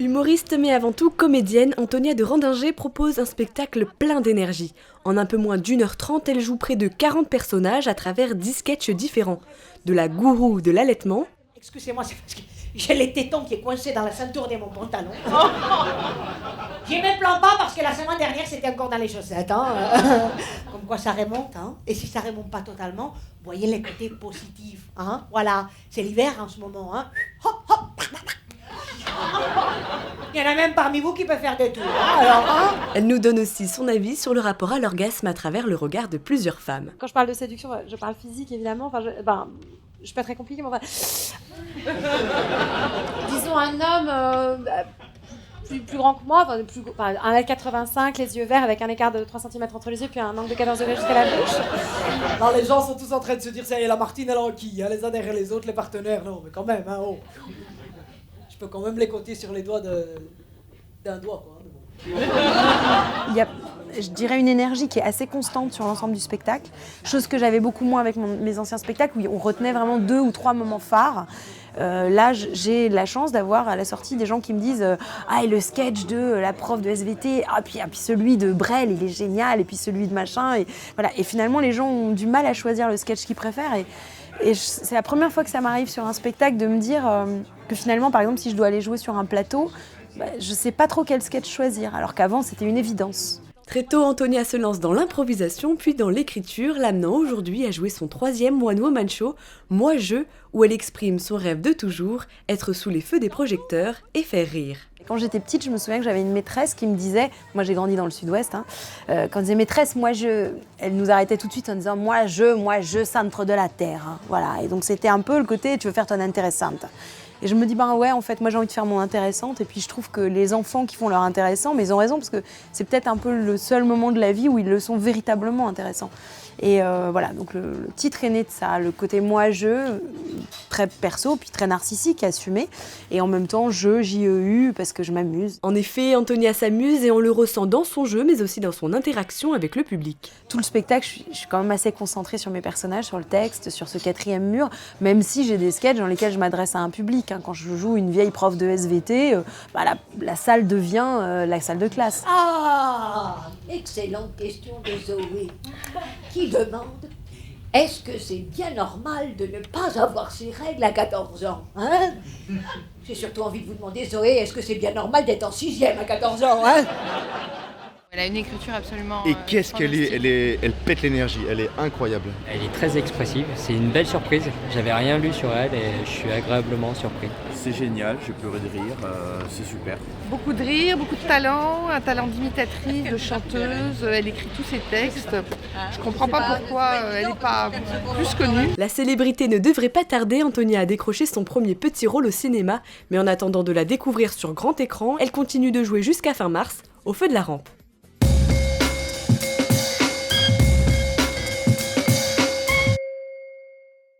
Humoriste mais avant tout comédienne, Antonia de Randinger propose un spectacle plein d'énergie. En un peu moins d'1h30, elle joue près de 40 personnages à travers 10 sketchs différents. De la gourou de l'allaitement. Excusez-moi, c'est parce que j'ai les tétons qui est coincé dans la ceinture de mon pantalon. J'y me plains pas parce que la semaine dernière c'était encore dans les chaussettes. Hein. Comme quoi ça remonte. Hein. Et si ça remonte pas totalement, voyez les côtés positifs. Hein. Voilà, c'est l'hiver en ce moment. Hein. Hop, hop. Il y en a même parmi vous qui peuvent faire des tours. Hein, alors, hein. Elle nous donne aussi son avis sur le rapport à l'orgasme à travers le regard de plusieurs femmes. Quand je parle de séduction, je parle physique évidemment. Enfin, je suis pas très compliquée, mais enfin... Disons un homme plus grand que moi, 1m85, les yeux verts avec un écart de 3 cm entre les yeux, puis un angle de 14 degrés jusqu'à la bouche. Alors les gens sont tous en train de se dire, ça y est, la Martine elle en qui, hein, les uns derrière les autres, les partenaires, non mais quand même, hein, oh. Je peux quand même les compter sur les doigts d'un doigt, quoi. Il y a, je dirais, une énergie qui est assez constante sur l'ensemble du spectacle, chose que j'avais beaucoup moins avec mes anciens spectacles où on retenait vraiment 2 ou 3 moments phares. Là, j'ai la chance d'avoir à la sortie des gens qui me disent ah, et le sketch de la prof de SVT, puis celui de Brel, il est génial, et puis celui de machin. Et, voilà. Et finalement, les gens ont du mal à choisir le sketch qu'ils préfèrent. Et c'est la première fois que ça m'arrive sur un spectacle de me dire que finalement, par exemple, si je dois aller jouer sur un plateau, je ne sais pas trop quel sketch choisir, alors qu'avant, c'était une évidence. Très tôt, Antonia se lance dans l'improvisation, puis dans l'écriture, l'amenant aujourd'hui à jouer son 3e One Woman Show, Moi Je, où elle exprime son rêve de toujours, être sous les feux des projecteurs et faire rire. Quand j'étais petite, je me souviens que j'avais une maîtresse qui me disait, moi j'ai grandi dans le sud-ouest, hein, quand elle disait maîtresse, moi je, elle nous arrêtait tout de suite en disant moi je, centre de la terre. Hein, voilà. Et donc c'était un peu le côté, tu veux faire ton intéressante. Et je me dis, ouais, en fait, moi j'ai envie de faire mon intéressante. Et puis je trouve que les enfants qui font leur intéressant, mais ils ont raison, parce que c'est peut-être un peu le seul moment de la vie où ils le sont véritablement intéressants. Et voilà, donc le titre est né de ça, le côté moi-je, très perso, puis très narcissique, assumé. Et en même temps, J-E-U, parce que je m'amuse. En effet, Antonia s'amuse et on le ressent dans son jeu, mais aussi dans son interaction avec le public. Tout le spectacle, je suis quand même assez concentrée sur mes personnages, sur le texte, sur ce 4e mur, même si j'ai des sketchs dans lesquels je m'adresse à un public. Hein. Quand je joue une vieille prof de SVT, la salle devient la salle de classe. Ah, excellente question de Zoé, qui demande « Est-ce que c'est bien normal de ne pas avoir ses règles à 14 ans hein ?» J'ai surtout envie de vous demander, Zoé, est-ce que c'est bien normal d'être en 6e à 14 ans hein? Elle a une écriture absolument... Et qu'est-ce qu'elle est, elle pète l'énergie, elle est incroyable. Elle est très expressive, c'est une belle surprise. J'avais rien lu sur elle et je suis agréablement surpris. C'est génial, j'ai pleuré de rire, c'est super. Beaucoup de rire, beaucoup de talent, un talent d'imitatrice, de chanteuse, elle écrit tous ses textes. Je comprends pas pourquoi elle n'est pas plus connue. La célébrité ne devrait pas tarder, Antonia a décroché son premier petit rôle au cinéma, mais en attendant de la découvrir sur grand écran, elle continue de jouer jusqu'à fin mars, au Feu de la Rampe.